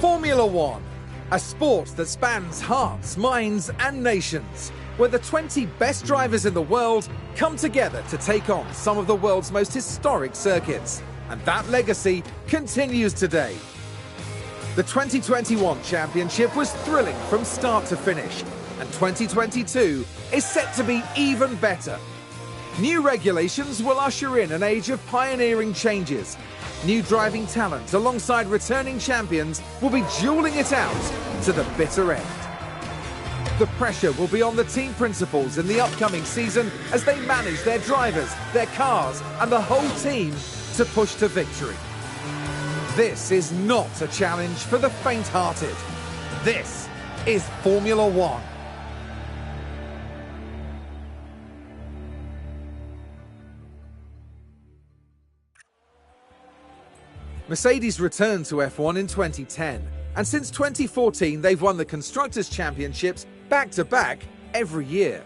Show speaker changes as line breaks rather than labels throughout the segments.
Formula One, a sport that spans hearts, minds and nations, where the 20 best drivers in the world come together to take on some of the world's most historic circuits. And that legacy continues today. The 2021 championship was thrilling from start to finish, and 2022 is set to be even better. New regulations will usher in an age of pioneering changes. New driving talent alongside returning champions will be dueling it out to the bitter end. The pressure will be on the team principals in the upcoming season as they manage their drivers, their cars and the whole team to push to victory. This is not a challenge for the faint-hearted. This is Formula One. Mercedes returned to F1 in 2010, and since 2014 they've won the Constructors' Championships back-to-back every year.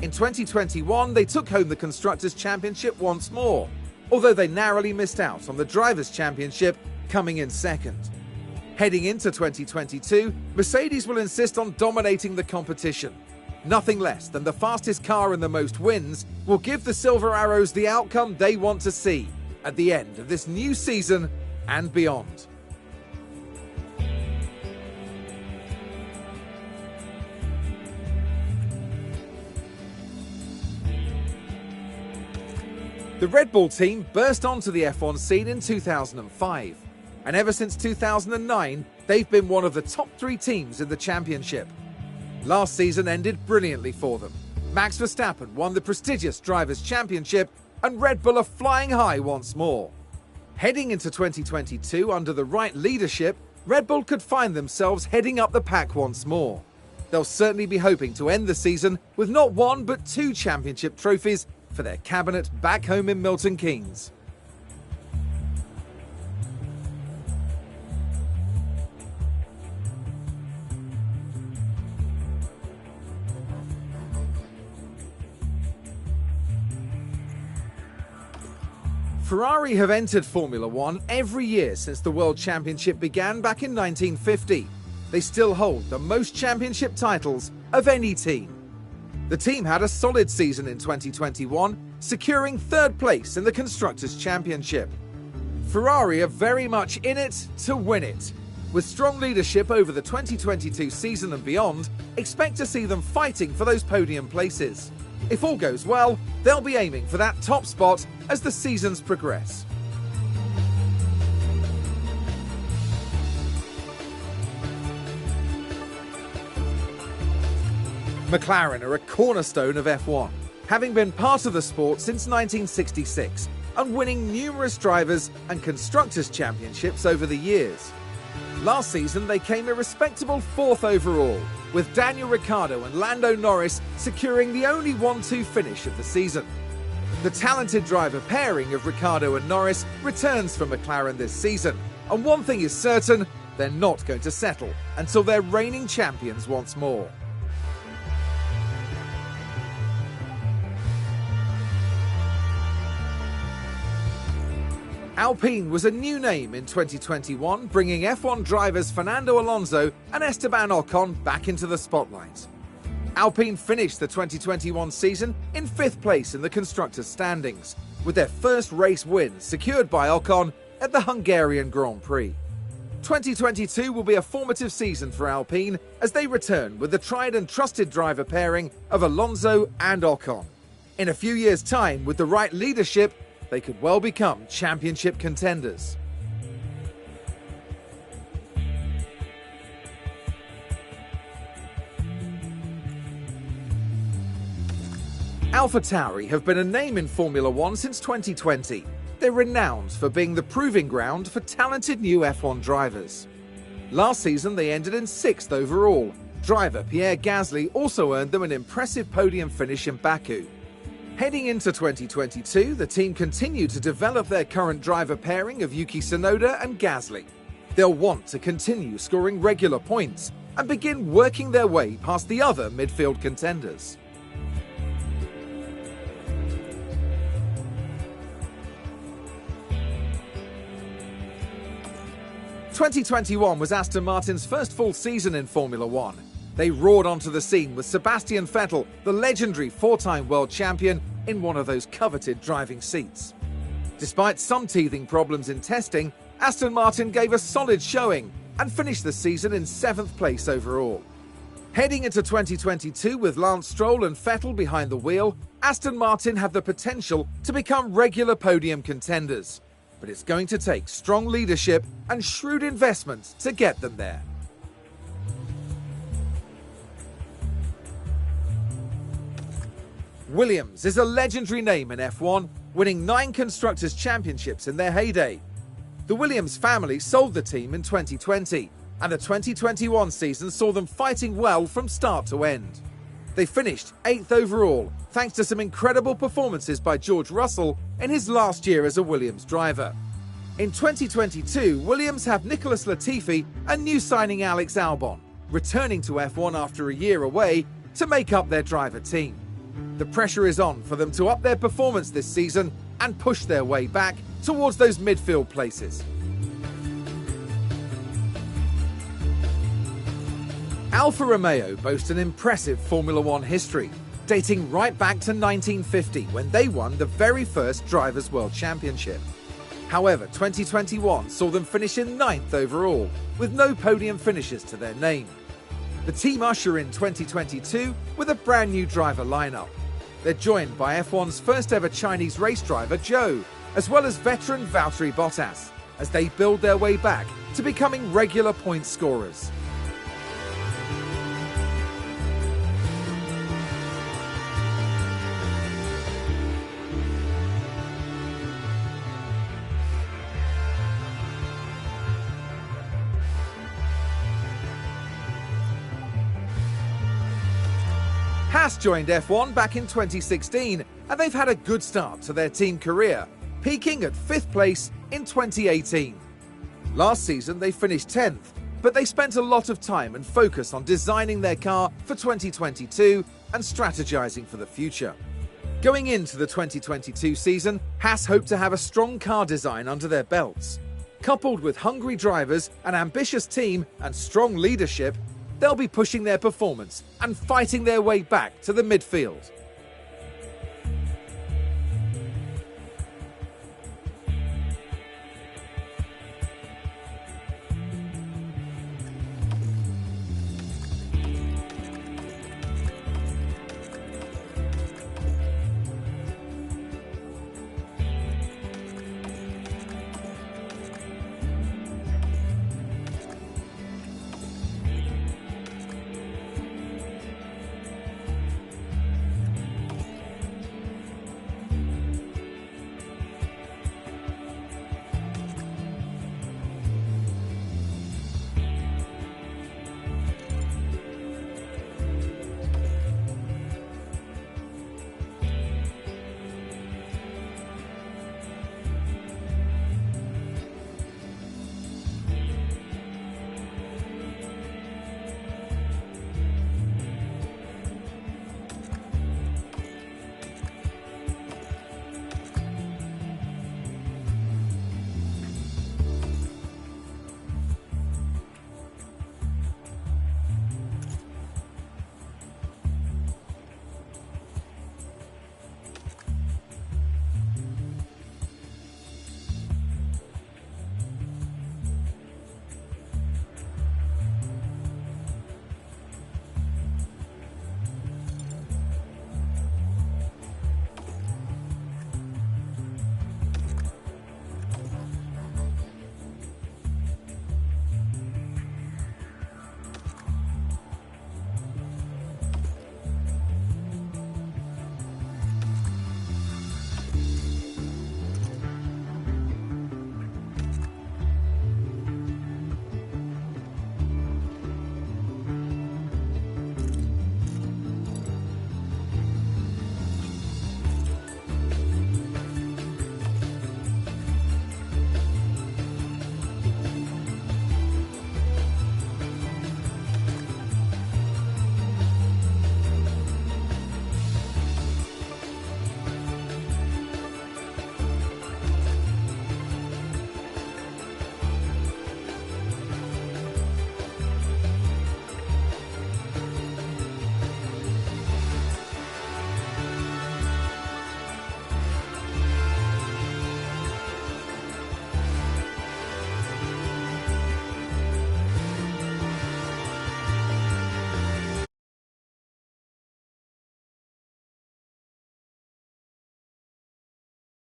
In 2021 they took home the Constructors' Championship once more, although they narrowly missed out on the Drivers' Championship, coming in second. Heading into 2022, Mercedes will insist on dominating the competition. Nothing less than the fastest car and the most wins will give the Silver Arrows the outcome they want to see at the end of this new season and beyond. The Red Bull team burst onto the F1 scene in 2005, and ever since 2009, they've been one of the top 3 teams in the championship. Last season ended brilliantly for them. Max Verstappen won the prestigious Drivers' Championship, and Red Bull are flying high once more. Heading into 2022 under the right leadership, Red Bull could find themselves heading up the pack once more. They'll certainly be hoping to end the season with not 1 but 2 championship trophies for their cabinet back home in Milton Keynes. Ferrari have entered Formula One every year since the World Championship began back in 1950. They still hold the most championship titles of any team. The team had a solid season in 2021, securing 3rd place in the Constructors' Championship. Ferrari are very much in it to win it. With strong leadership over the 2022 season and beyond, expect to see them fighting for those podium places. If all goes well, they'll be aiming for that top spot as the seasons progress. McLaren are a cornerstone of F1, having been part of the sport since 1966 and winning numerous drivers and constructors' championships over the years. Last season they came a respectable 4th overall, with Daniel Ricciardo and Lando Norris securing the only 1-2 finish of the season. The talented driver pairing of Ricciardo and Norris returns for McLaren this season, and one thing is certain, they're not going to settle until they're reigning champions once more. Alpine was a new name in 2021, bringing F1 drivers Fernando Alonso and Esteban Ocon back into the spotlight. Alpine finished the 2021 season in 5th place in the constructors' standings, with their first race win secured by Ocon at the Hungarian Grand Prix. 2022 will be a formative season for Alpine as they return with the tried and trusted driver pairing of Alonso and Ocon. In a few years' time, with the right leadership, they could well become championship contenders. AlphaTauri have been a name in Formula One since 2020. They're renowned for being the proving ground for talented new F1 drivers. Last season they ended in 6th overall. Driver Pierre Gasly also earned them an impressive podium finish in Baku. Heading into 2022, the team continue to develop their current driver pairing of Yuki Tsunoda and Gasly. They'll want to continue scoring regular points and begin working their way past the other midfield contenders. 2021 was Aston Martin's first full season in Formula One. They roared onto the scene with Sebastian Vettel, the legendary four-time world champion, in one of those coveted driving seats. Despite some teething problems in testing, Aston Martin gave a solid showing and finished the season in 7th place overall. Heading into 2022 with Lance Stroll and Vettel behind the wheel, Aston Martin have the potential to become regular podium contenders. But it's going to take strong leadership and shrewd investments to get them there. Williams is a legendary name in F1, winning 9 Constructors' Championships in their heyday. The Williams family sold the team in 2020, and the 2021 season saw them fighting well from start to end. They finished 8th overall, thanks to some incredible performances by George Russell in his last year as a Williams driver. In 2022, Williams have Nicholas Latifi and new signing Alex Albon, returning to F1 after a year away to make up their driver team. The pressure is on for them to up their performance this season and push their way back towards those midfield places. Alfa Romeo boast an impressive Formula One history, dating right back to 1950 when they won the very first Drivers' World Championship. However, 2021 saw them finish in 9th overall, with no podium finishes to their name. The team usher in 2022 with a brand new driver lineup. They're joined by F1's first ever Chinese race driver, Zhou, as well as veteran Valtteri Bottas, as they build their way back to becoming regular point scorers. Haas joined F1 back in 2016, and they've had a good start to their team career, peaking at 5th place in 2018. Last season they finished 10th, but they spent a lot of time and focus on designing their car for 2022 and strategizing for the future. Going into the 2022 season, Haas hope to have a strong car design under their belts. Coupled with hungry drivers, an ambitious team, and strong leadership, they'll be pushing their performance and fighting their way back to the midfield.